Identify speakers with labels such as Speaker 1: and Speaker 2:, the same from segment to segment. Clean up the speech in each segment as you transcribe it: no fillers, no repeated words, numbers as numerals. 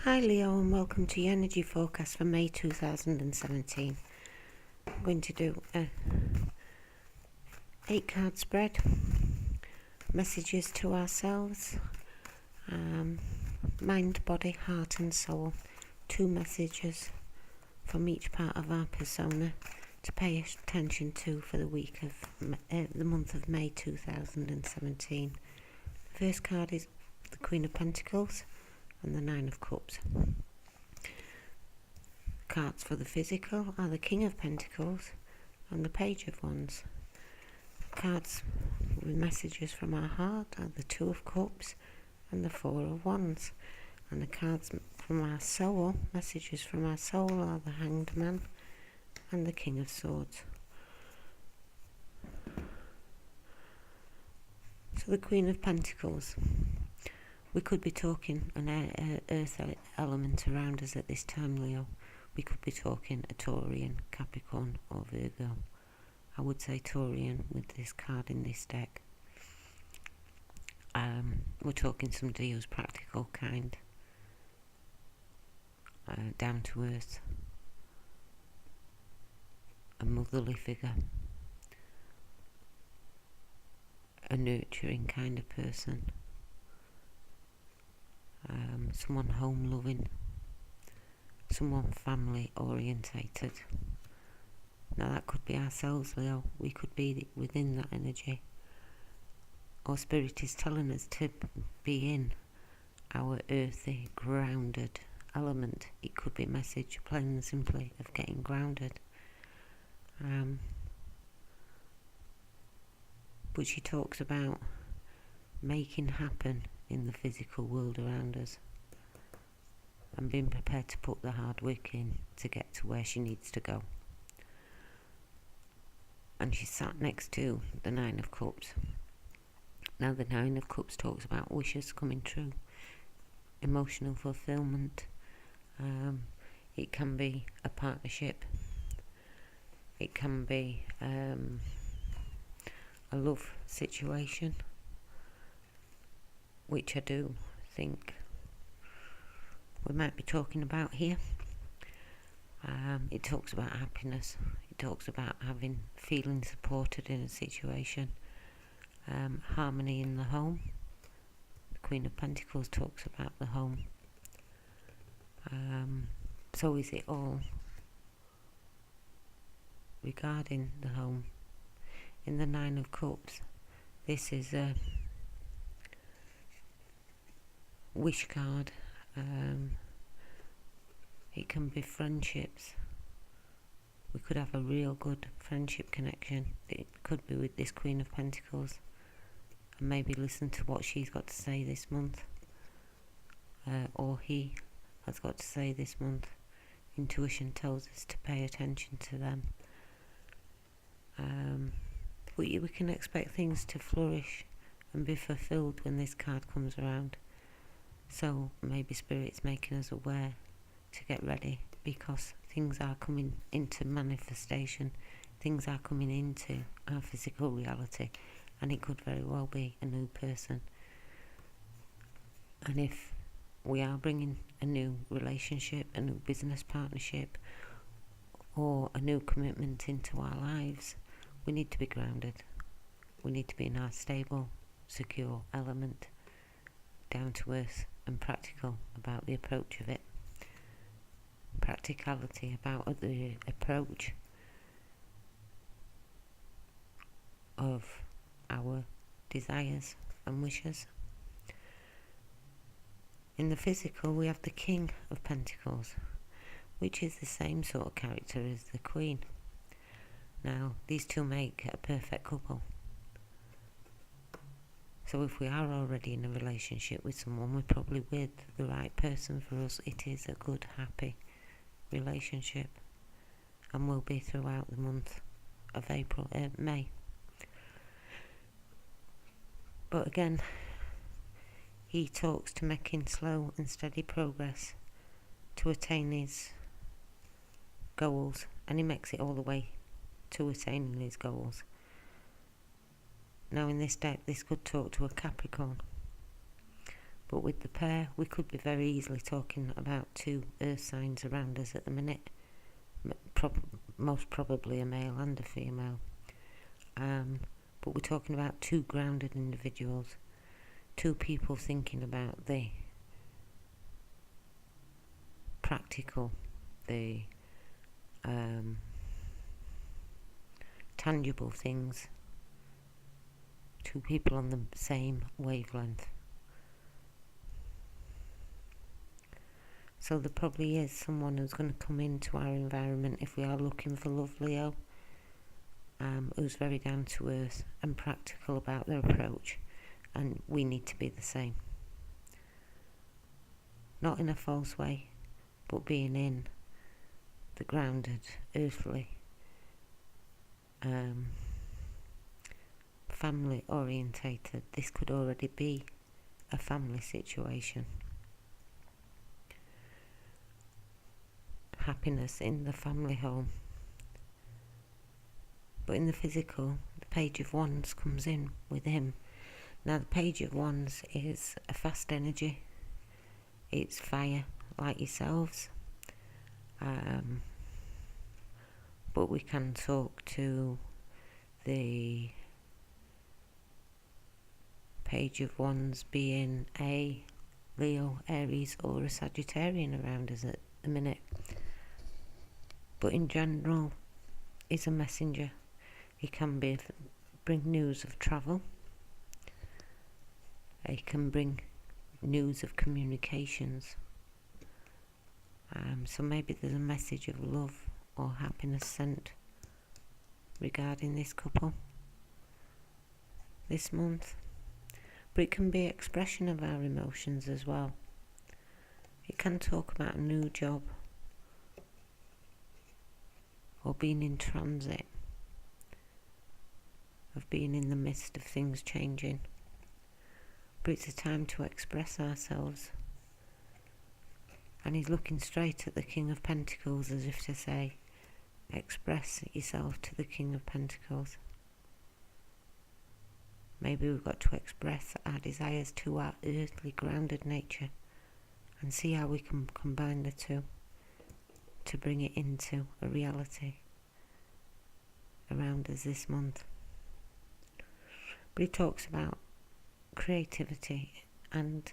Speaker 1: Hi Leo, and welcome to your energy forecast for May 2017. I'm going to do a 8 card spread, messages to ourselves, mind, body, heart and soul, 2 messages from each part of our persona to pay attention to for the week of the month of May 2017. The first card is the Queen of Pentacles and the 9 of Cups. Cards for the physical are the King of Pentacles and the Page of Wands. Cards with messages from our heart are the 2 of Cups and the 4 of Wands. And the cards from our soul, messages from our soul, are the Hanged Man and the King of Swords. So the Queen of Pentacles. We could be talking an earth element around us at this time, Leo. We could be talking a Taurian, Capricorn or Virgo. I would say Taurian with this card in this deck. We're talking somebody who's practical, kind, down to earth, a motherly figure, a nurturing kind of person. Someone home loving, someone family orientated. Now that could be ourselves, Leo. We could be within that energy. Or Spirit is telling us to be in our earthy, grounded element. It could be a message, plain and simply, of getting grounded. But she talks about making happen in the physical world around us and being prepared to put the hard work in to get to where she needs to go. And she sat next to the 9 of Cups. Now the 9 of Cups talks about wishes coming true, emotional fulfillment. It can be a partnership. It can be a love situation, which I do think we might be talking about here. It talks about happiness. It talks about feeling supported in a situation. Harmony in the home. The Queen of Pentacles talks about the home. So is it all regarding the home. In the 9 of Cups, this is a wish card. It can be friendships. We could have a real good friendship connection. It could be with this Queen of Pentacles, and maybe listen to what she's got to say this month, or he has got to say this month. Intuition tells us to pay attention to them. We can expect things to flourish and be fulfilled when this card comes around. So maybe Spirit's making us aware to get ready, because things are coming into manifestation. Things are coming into our physical reality, and it could very well be a new person. And if we are bringing a new relationship, a new business partnership, or a new commitment into our lives, we need to be grounded. We need to be in our stable, secure element, down to earth and practical about the approach of it. Practicality about the approach of our desires and wishes. In the physical, we have the King of Pentacles, which is the same sort of character as the Queen. Now, these two make a perfect couple. So if we are already in a relationship with someone, we're probably with the right person for us. It is a good, happy relationship, and will be throughout the month of May. But again, he talks to making slow and steady progress to attain his goals, and he makes it all the way to attaining his goals. Now in this deck, this could talk to a Capricorn, But with the pair, we could be very easily talking about two earth signs around us at the minute. Most probably a male and a female. But we're talking about two grounded individuals, two people thinking about the practical, the tangible things, two people on the same wavelength. So there probably is someone who's going to come into our environment if we are looking for love, Leo, who's very down to earth and practical about their approach, and we need to be the same. Not in a false way, but being in the grounded, earthly, family orientated. This could already be a family situation. Happiness in the family home. But in the physical, the Page of Wands comes in with him. Now the Page of Wands is a fast energy. It's fire, like yourselves. But we can talk to the Page of Wands being a Leo, Aries or a Sagittarian around us at the minute. But in general, is a messenger. He can bring news of travel. He can bring news of communications. So maybe there's a message of love or happiness sent regarding this couple this month. But it can be expression of our emotions as well. It can talk about a new job or being in transit, of being in the midst of things changing. But it's a time to express ourselves. And he's looking straight at the King of Pentacles as if to say, express yourself to the King of Pentacles. Maybe we've got to express our desires to our earthly grounded nature and see how we can combine the two to bring it into a reality around us this month. But he talks about creativity and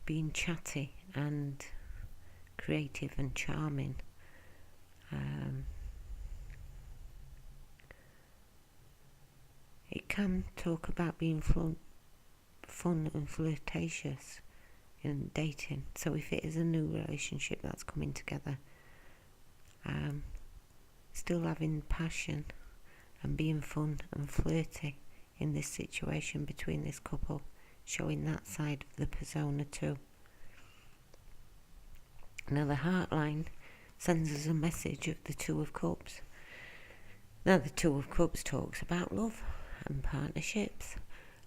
Speaker 1: being chatty and creative and charming. It can talk about being fun and flirtatious in dating. So if it is a new relationship that's coming together, still having passion and being fun and flirty in this situation between this couple, showing that side of the persona too. Now the heart line sends us a message of the Two of Cups. Now the Two of Cups talks about love and partnerships,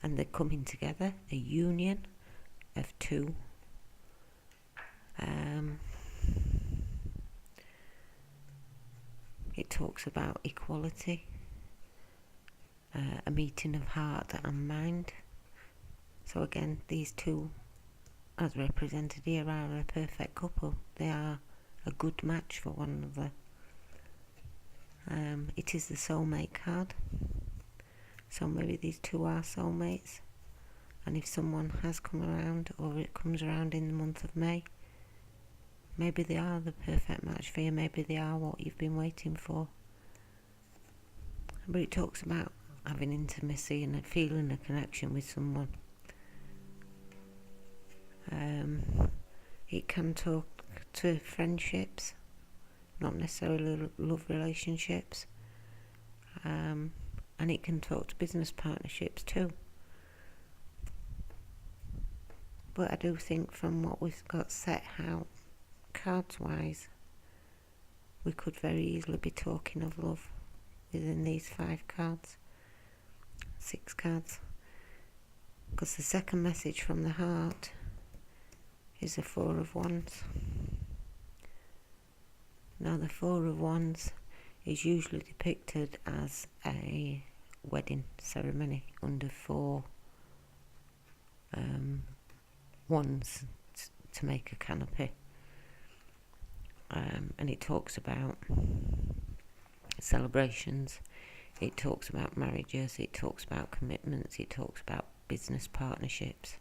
Speaker 1: and they're coming together, a union of two. It talks about equality, a meeting of heart and mind. So again, these two, as represented here, are a perfect couple. They are a good match for one another. It is the soulmate card. So maybe these two are soulmates. And if someone has come around, or it comes around in the month of May, maybe they are the perfect match for you. Maybe they are what you've been waiting for. But it talks about having intimacy and feeling a connection with someone. It can talk to friendships, not necessarily love relationships. And it can talk to business partnerships too. But I do think from what we've got set out, cards wise, we could very easily be talking of love within these 5 cards, 6 cards. Because the second message from the heart is the 4 of Wands. Now the 4 of Wands is usually depicted as a wedding ceremony under 4 wands to make a canopy. And it talks about celebrations, it talks about marriages, it talks about commitments, it talks about business partnerships.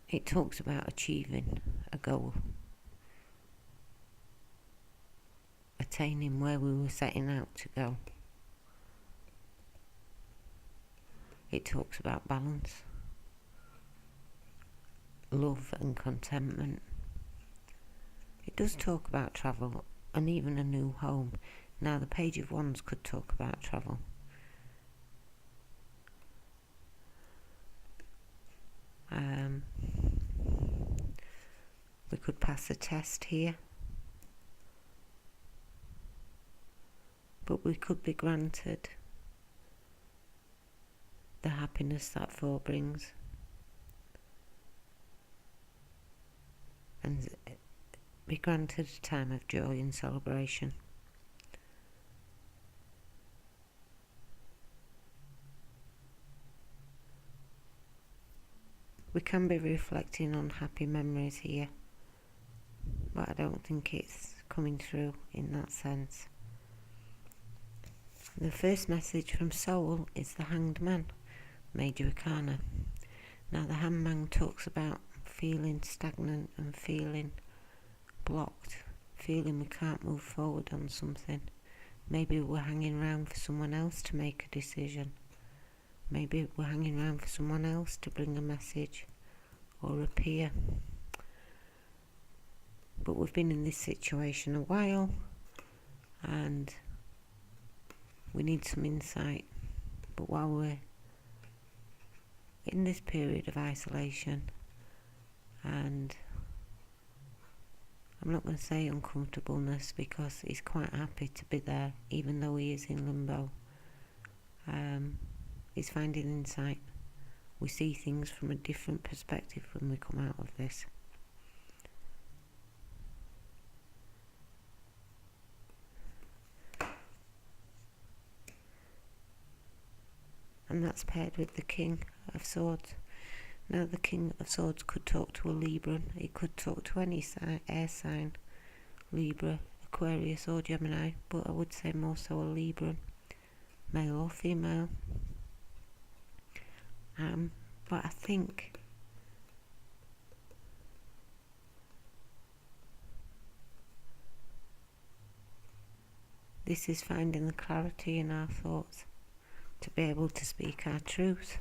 Speaker 1: It talks about achieving a goal, attaining where we were setting out to go. It talks about balance, love and contentment. It does talk about travel and even a new home. Now the Page of Wands could talk about travel. We could pass a test here, but we could be granted the happiness that 4 brings, and be granted a time of joy and celebration. We can be reflecting on happy memories here, but I don't think it's coming through in that sense. The first message from Soul is the Hanged Man, Major Arcana. Now the Hanged Man talks about feeling stagnant and feeling blocked, feeling we can't move forward on something. Maybe we're hanging around for someone else to make a decision. Maybe we're hanging around for someone else to bring a message or appear. But we've been in this situation a while and we need some insight. But while we're in this period of isolation, and I'm not going to say uncomfortableness because he's quite happy to be there even though he is in limbo, he's finding insight. We see things from a different perspective when we come out of this. And that's paired with the King of Swords. Now the King of Swords could talk to a Libran, he could talk to any air sign, Libra, Aquarius or Gemini, but I would say more so a Libran, male or female. But I think this is finding the clarity in our thoughts to be able to speak our truth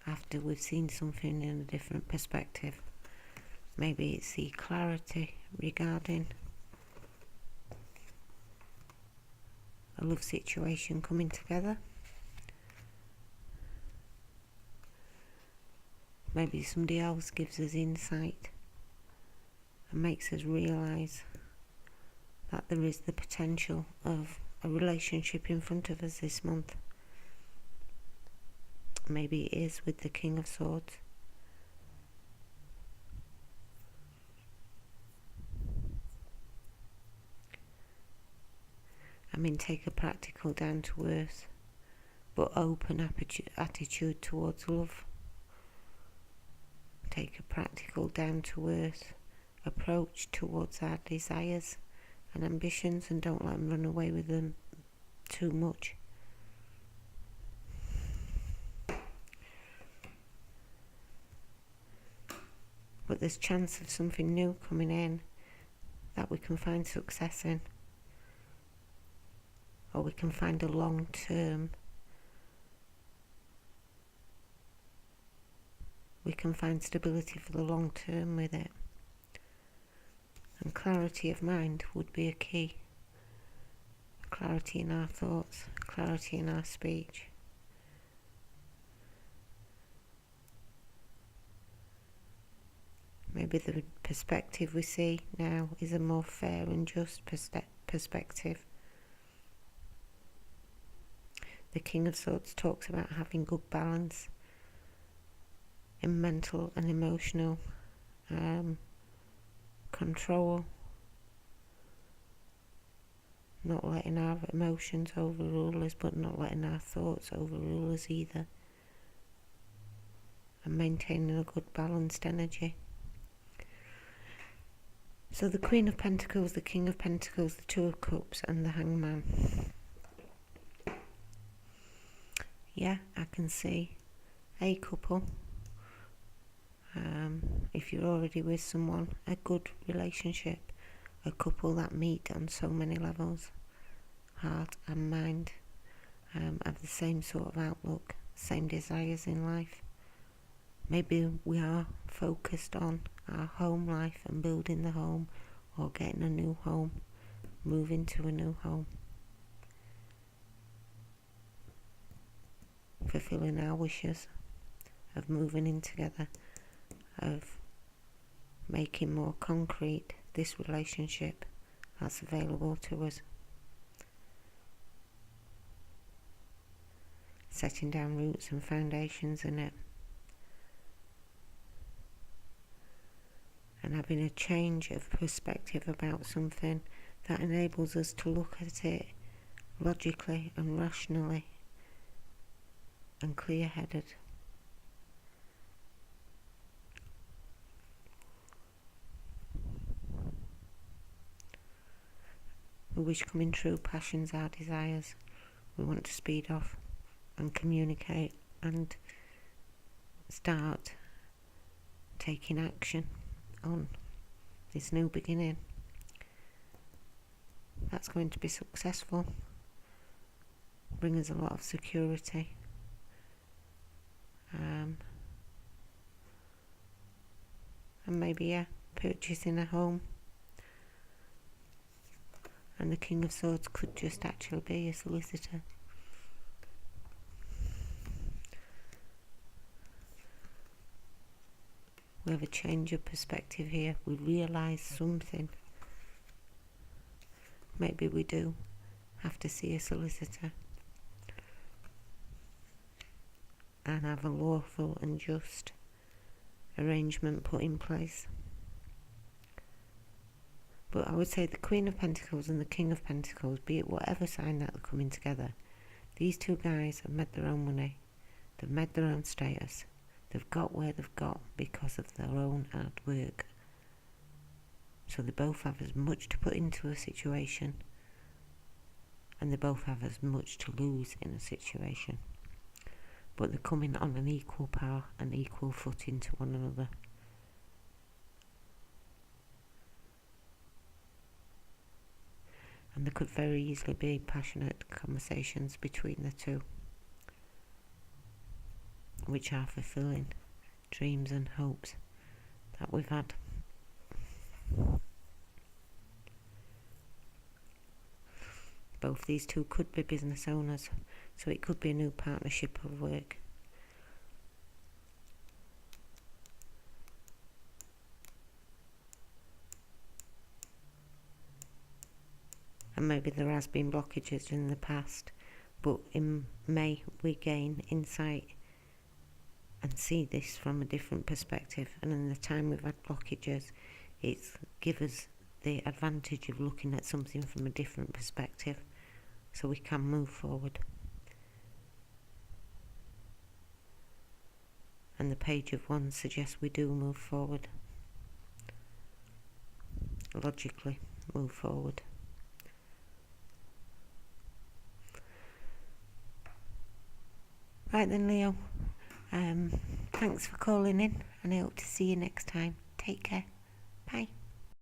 Speaker 1: after we've seen something in a different perspective. Maybe it's the clarity regarding a love situation coming together. Maybe somebody else gives us insight and makes us realise that there is the potential of a relationship in front of us this month. Maybe it is with the King of Swords. I mean, take a practical, down to earth but open attitude towards love. Take a practical, down to earth approach towards our desires and ambitions, and don't let them run away with them too much. But there's chance of something new coming in that we can find success in, or we can find a long term. We can find stability for the long term with it. And clarity of mind would be a key. Clarity in our thoughts, clarity in our speech. Maybe the perspective we see now is a more fair and just perspective. The King of Swords talks about having good balance in mental and emotional control, not letting our emotions overrule us, but not letting our thoughts overrule us either. and maintaining a good balanced energy. So the Queen of Pentacles, the King of Pentacles, the Two of Cups and the Hangman. Yeah, I can see a couple. If you're already with someone, a good relationship, a couple that meet on so many levels, heart and mind, have the same sort of outlook, same desires in life. Maybe we are focused on our home life and building the home, or getting a new home, moving to a new home, fulfilling our wishes of moving in together, of making more concrete this relationship that's available to us, setting down roots and foundations in it, and having a change of perspective about something that enables us to look at it logically and rationally and clear-headed. We wish coming true, passions, our desires. We want to speed off and communicate and start taking action on this new beginning. That's going to be successful, bring us a lot of security, and maybe purchasing a home. And the King of Swords could just actually be a solicitor. We have a change of perspective here. We realise something. Maybe we do have to see a solicitor and have a lawful and just arrangement put in place. But I would say the Queen of Pentacles and the King of Pentacles, be it whatever sign that are coming together, these two guys have made their own money, they've made their own status, they've got where they've got because of their own hard work. So they both have as much to put into a situation, and they both have as much to lose in a situation. But they're coming on an equal power and equal footing to one another. And there could very easily be passionate conversations between the two, which are fulfilling dreams and hopes that we've had. Both these two could be business owners, so it could be a new partnership of work. And maybe there has been blockages in the past, but in May we gain insight and see this from a different perspective. And in the time we've had blockages, it's give us the advantage of looking at something from a different perspective, so we can move forward. And the Page of Wands suggests we do move forward, logically move forward. Right then, Leo, thanks for calling in, and I hope to see you next time. Take care. Bye.